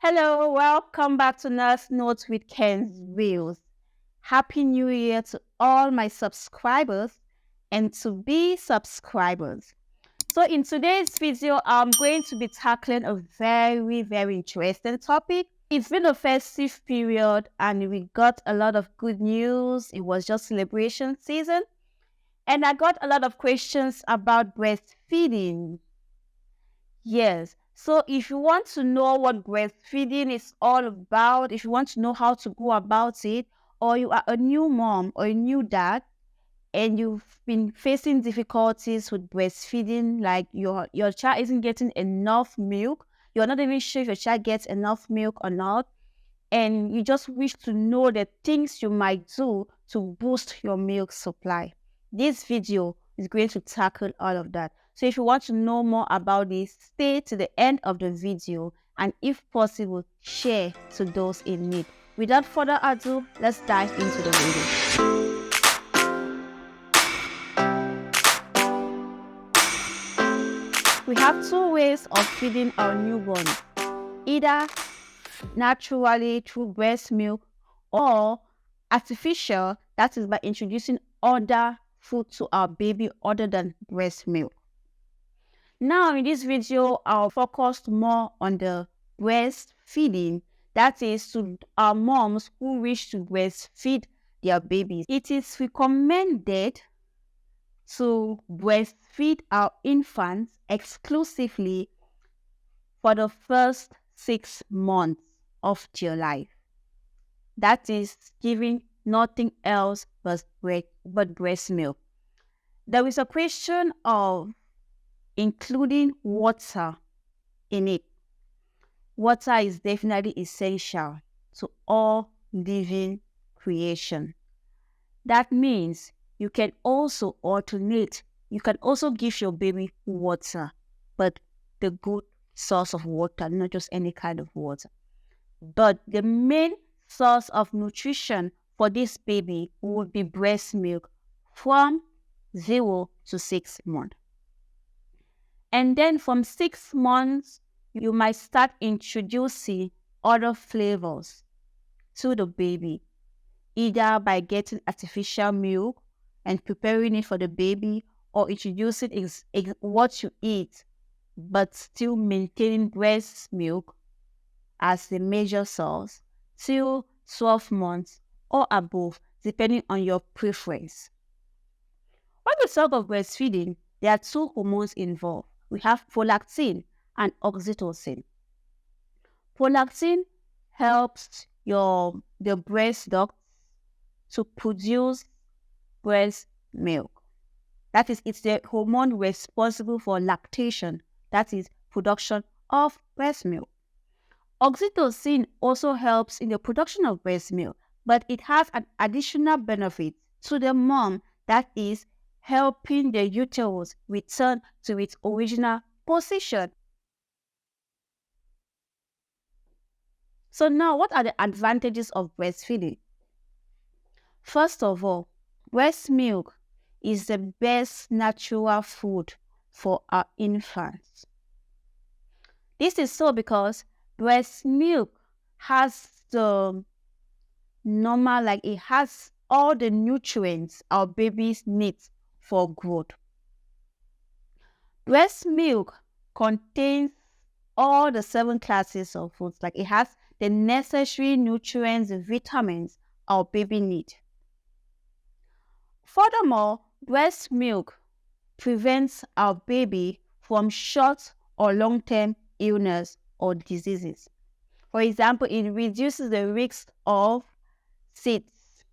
Hello, welcome back to Nurse Notes with Nkenzrils. Happy New Year to all my subscribers and to be subscribers. So in today's video, I'm going to be tackling a very interesting topic. It's been a festive period and we got a lot of good news. It was just celebration season. And I got a lot of questions about breastfeeding. Yes. So if you want to know what breastfeeding is all about, if you want to know how to go about it, or you are a new mom or a new dad and you've been facing difficulties with breastfeeding, like your child isn't getting enough milk, you're not even sure if your child gets enough milk or not, and you just wish to know the things you might do to boost your milk supply. This video is going to tackle all of that. So if you want to know more about this, stay to the end of the video and if possible, share to those in need. Without further ado, let's dive into the video. We have two ways of feeding our newborn, either naturally through breast milk or artificial, that is by introducing other food to our baby other than breast milk. Now in this video, I'll focus more on the breastfeeding, that is to our moms who wish to breastfeed their babies. It is recommended to breastfeed our infants exclusively for the first 6 months of their life. That is giving nothing else but breast milk. There is a question of including water in it. Water is definitely essential to all living creation. That means you can also alternate. You can also give your baby water, but the good source of water, not just any kind of water. But the main source of nutrition for this baby would be breast milk from 0 to 6 months. And then from 6 months, you might start introducing other flavors to the baby, either by getting artificial milk and preparing it for the baby, or introducing what you eat, but still maintaining breast milk as the major source till 12 months or above, depending on your preference. When we talk of breastfeeding, there are two hormones involved. We have prolactin and oxytocin. Prolactin helps the breast ducts to produce breast milk. That is, it's the hormone responsible for lactation, that is, production of breast milk. Oxytocin also helps in the production of breast milk, but it has an additional benefit to the mom, that is helping the uterus return to its original position. So now, what are the advantages of breastfeeding? First of all, breast milk is the best natural food for our infants. This is so because breast milk has the normal, like it has all the nutrients our babies need for growth. Breast milk contains all the 7 classes of foods, like it has the necessary nutrients and vitamins our baby needs. Furthermore, breast milk prevents our baby from short or long-term illness or diseases. For example, it reduces the risk of SIDS,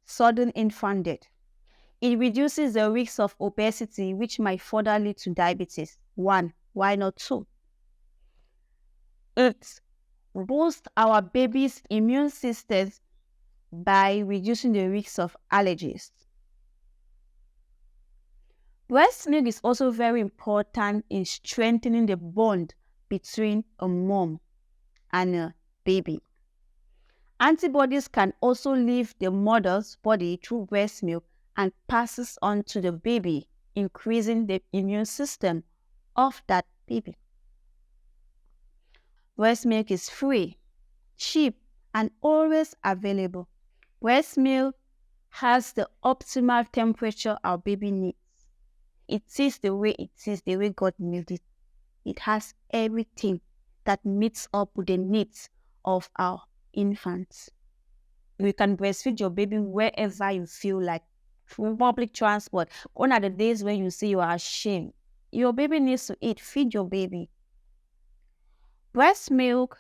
sudden infant death. It reduces the risk of obesity, which might further lead to diabetes. 1, why not 2? It boosts our baby's immune systems by reducing the risk of allergies. Breast milk is also very important in strengthening the bond between a mom and a baby. Antibodies can also leave the mother's body through breast milk and passes on to the baby, increasing the immune system of that baby. Breast milk is free, cheap, and always available. Breast milk has the optimal temperature our baby needs. It is the way it is, the way God made it. It has everything that meets up with the needs of our infants. You can breastfeed your baby wherever you feel like, through public transport. One of the days when you say you are ashamed, your baby needs to eat, feed your baby. Breast milk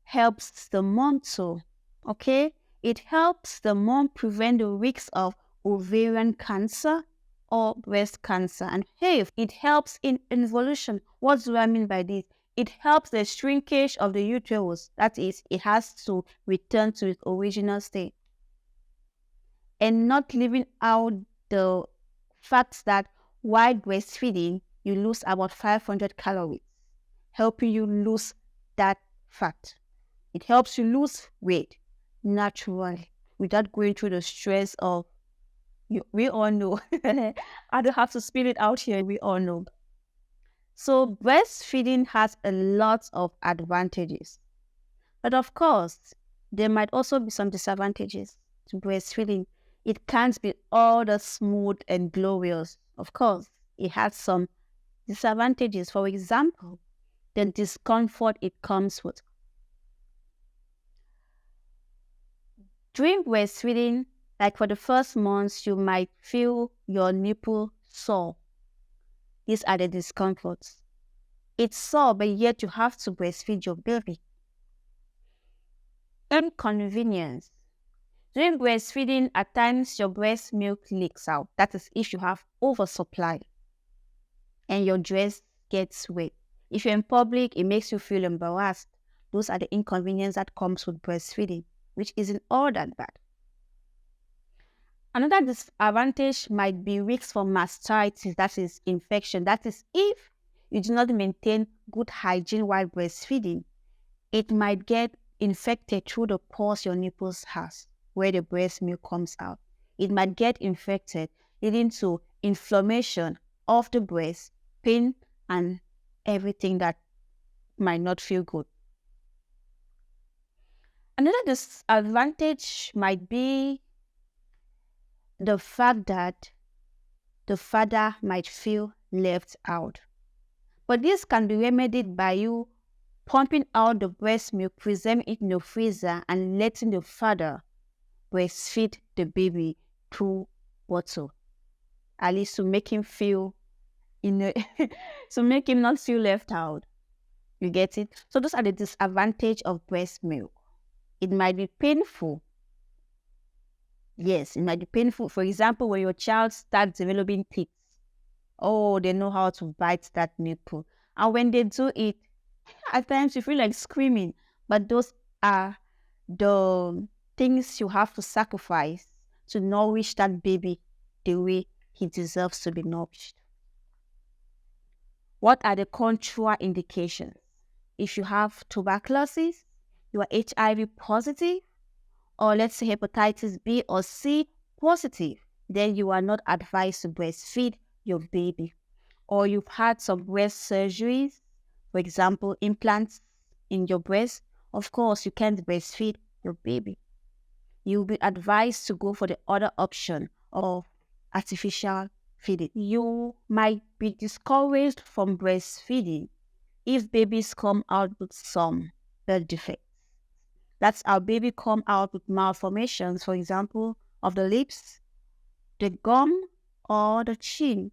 helps the mom too, okay? It helps the mom prevent the risks of ovarian cancer or breast cancer. And hey, it helps in involution. What do I mean by this? It helps the shrinkage of the uterus. That is, it has to return to its original state. And not leaving out the fact that while breastfeeding, you lose about 500 calories, helping you lose that fat. It helps you lose weight naturally without going through the stress of, we all know. I don't have to spell it out here, we all know. So breastfeeding has a lot of advantages. But of course, there might also be some disadvantages to breastfeeding. It can't be all the smooth and glorious. Of course, it has some disadvantages. For example, the discomfort it comes with. During breastfeeding, like for the first months, you might feel your nipple sore. These are the discomforts. It's sore, but yet you have to breastfeed your baby. Inconvenience. During breastfeeding, at times your breast milk leaks out. That is if you have oversupply and your dress gets wet. If you're in public, it makes you feel embarrassed. Those are the inconveniences that comes with breastfeeding, which isn't all that bad. Another disadvantage might be risks for mastitis, that is infection. That is if you do not maintain good hygiene while breastfeeding, it might get infected through the pores your nipples has, where the breast milk comes out. It might get infected, leading to inflammation of the breast, pain, and everything that might not feel good. Another disadvantage might be the fact that the father might feel left out. But this can be remedied by you pumping out the breast milk, preserving it in the freezer, and letting the father breastfeed the baby through bottle, at least to make him feel to make him not feel left out. You get it? So those are the disadvantages of breast milk. It might be painful. Yes, it might be painful. For example, when your child starts developing teeth, oh, they know how to bite that nipple. And when they do it, at times you feel like screaming. But those are the things you have to sacrifice to nourish that baby the way he deserves to be nourished. What are the contraindications? If you have tuberculosis, you are HIV positive, or let's say hepatitis B or C positive, then you are not advised to breastfeed your baby. Or you've had some breast surgeries, for example, implants in your breast, of course, you can't breastfeed your baby. You'll be advised to go for the other option of artificial feeding. You might be discouraged from breastfeeding if babies come out with some birth defects. That's our baby come out with malformations, for example, of the lips, the gum, or the chin.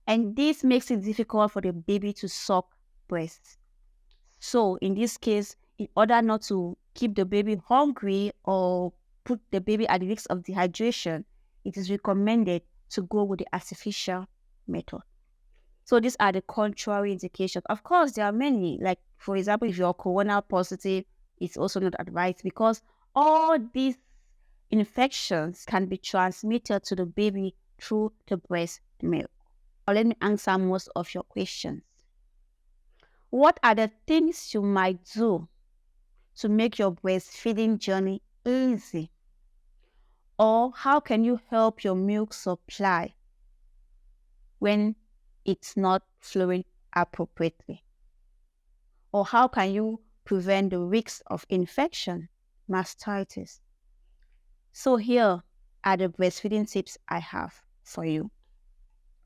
And this makes it difficult for the baby to suck breast. So in this case, in order not to keep the baby hungry or put the baby at risk of dehydration, it is recommended to go with the artificial method. So these are the contraindications. Of course, there are many. Like, for example, if you're corona positive, it's also not advised because all these infections can be transmitted to the baby through the breast milk. Now, let me answer most of your questions. What are the things you might do to make your breastfeeding journey easy? Or how can you help your milk supply when it's not flowing appropriately? or how can you prevent the risks of infection, mastitis? So here are the breastfeeding tips I have for you.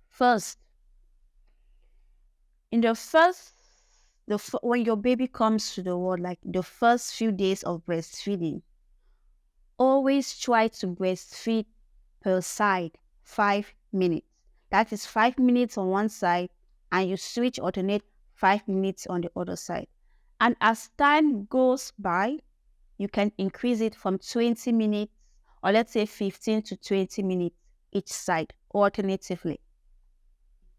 First, in when your baby comes to the world, like the first few days of breastfeeding, always try to breastfeed per side 5 minutes. That is 5 minutes on one side, and you alternate 5 minutes on the other side. And as time goes by, you can increase it from 20 minutes, or let's say 15 to 20 minutes each side, alternatively.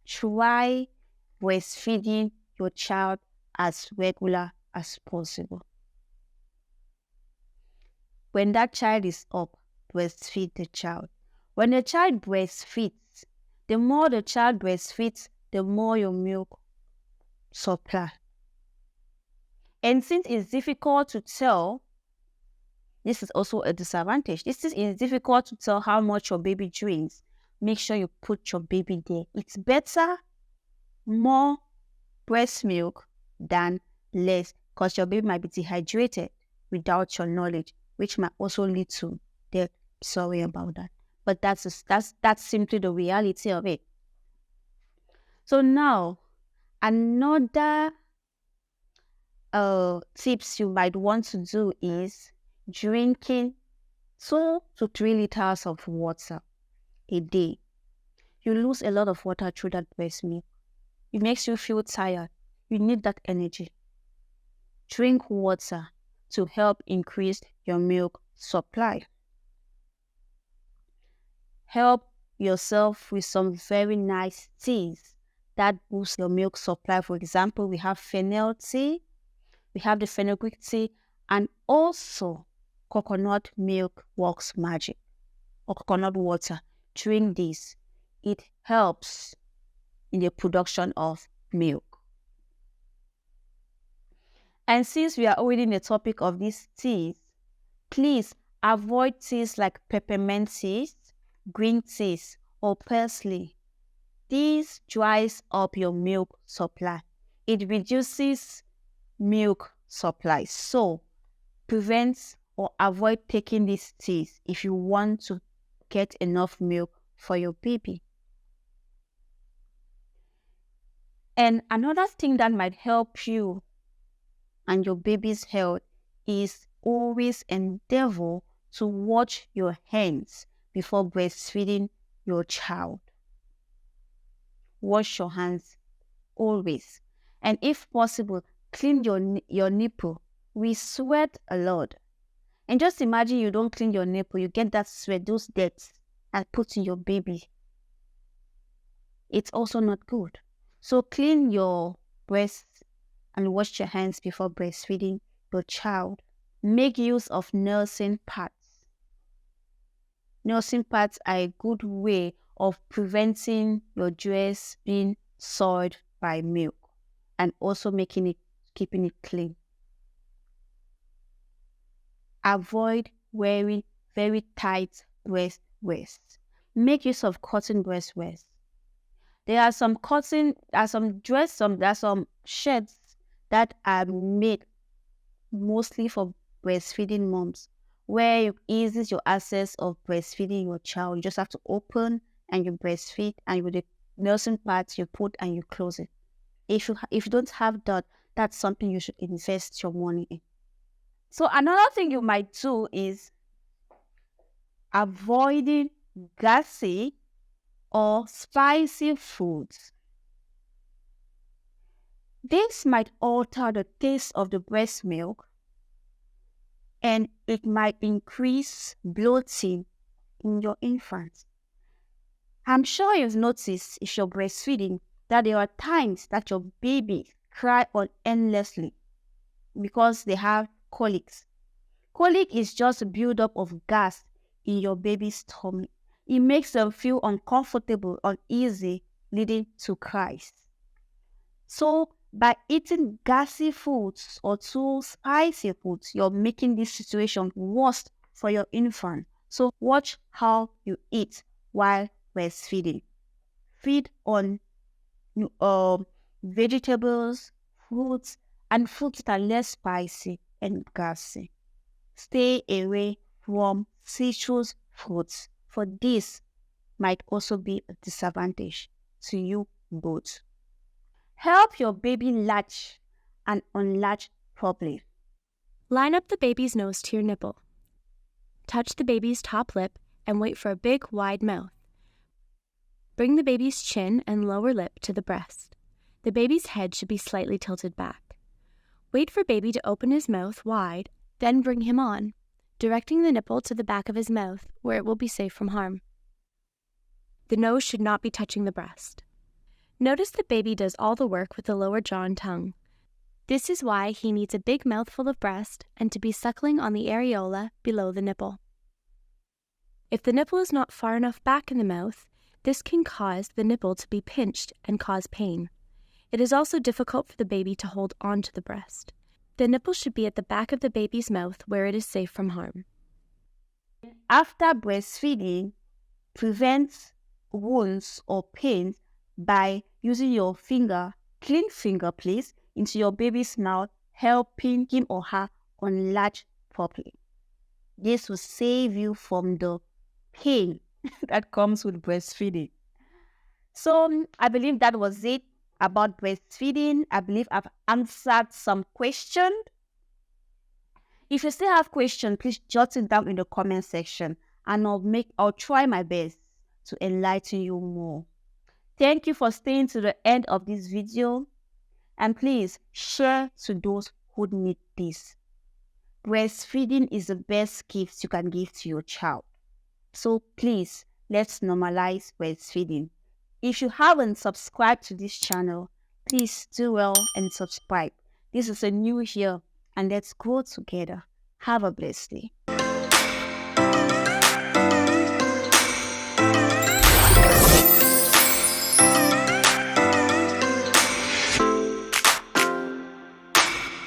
Try breastfeeding your child as regular as possible. When that child is up, breastfeed the child. When the child breastfeeds, the more the child breastfeeds, the more your milk supply. And since it's difficult to tell, this is also a disadvantage. It's difficult to tell how much your baby drinks. Make sure you put your baby there. It's better more breast milk than less, because your baby might be dehydrated without your knowledge, which might also lead to death. Sorry about that, but that's simply the reality of it. So now, another tips you might want to do is drinking 2 to 3 liters of water a day. You lose a lot of water through that breast milk. It makes you feel tired. You need that energy. Drink water to help increase your milk supply. Help yourself with some very nice teas that boost your milk supply. For example, we have fennel tea, we have the fenugreek tea, and also coconut milk works magic, or coconut water. Drink this. It helps in the production of milk. And since we are already in the topic of these teas, please avoid teas like peppermint teas, green teas, or parsley. This dries up your milk supply. It reduces milk supply. So prevent or avoid taking these teas if you want to get enough milk for your baby. And another thing that might help you and your baby's health is always endeavor to wash your hands before breastfeeding your child. Wash your hands always. And if possible, clean your nipple. We sweat a lot. And just imagine you don't clean your nipple, you get that sweat, those debts, and put in your baby. It's also not good. So clean your breasts and wash your hands before breastfeeding your child. Make use of nursing pads. Nursing pads are a good way of preventing your dress being soiled by milk and also keeping it clean. Avoid wearing very tight breast vests. Make use of cotton breast vests. There are some shirts that are made mostly for breastfeeding moms, where it eases your access of breastfeeding your child. You just have to open and you breastfeed, and with the nursing pads you put and you close it. If you don't have that, that's something you should invest your money in. So another thing you might do is avoiding gassy or spicy foods. This might alter the taste of the breast milk, and it might increase bloating in your infant. I'm sure you've noticed, if you're breastfeeding, that there are times that your baby cry endlessly because they have colics. Colic is just a buildup of gas in your baby's tummy. It makes them feel uncomfortable, uneasy, leading to cries. So by eating gassy foods or too spicy foods, you're making this situation worse for your infant. So watch how you eat while breastfeeding. Feed on vegetables, fruits, and foods that are less spicy and gassy. Stay away from citrus fruits, for this might also be a disadvantage to you both. Help your baby latch and unlatch properly. Line up the baby's nose to your nipple. Touch the baby's top lip and wait for a big, wide mouth. Bring the baby's chin and lower lip to the breast. The baby's head should be slightly tilted back. Wait for baby to open his mouth wide, then bring him on, directing the nipple to the back of his mouth where it will be safe from harm. The nose should not be touching the breast. Notice that baby does all the work with the lower jaw and tongue. This is why he needs a big mouthful of breast and to be suckling on the areola below the nipple. If the nipple is not far enough back in the mouth, this can cause the nipple to be pinched and cause pain. It is also difficult for the baby to hold onto the breast. The nipple should be at the back of the baby's mouth where it is safe from harm. After breastfeeding, prevent wounds or pain by using your finger, clean finger please, into your baby's mouth, helping him or her unlatch properly. This will save you from the pain that comes with breastfeeding. So I believe that was it about breastfeeding. I believe I've answered some questions. If you still have questions, please jot it down in the comment section and I'll try my best to enlighten you more. Thank you for staying to the end of this video, and please share to those who need this. Breastfeeding is the best gift you can give to your child. So please, let's normalize breastfeeding. If you haven't subscribed to this channel, please do well and subscribe. This is a new year, and let's grow together. Have a blessed day.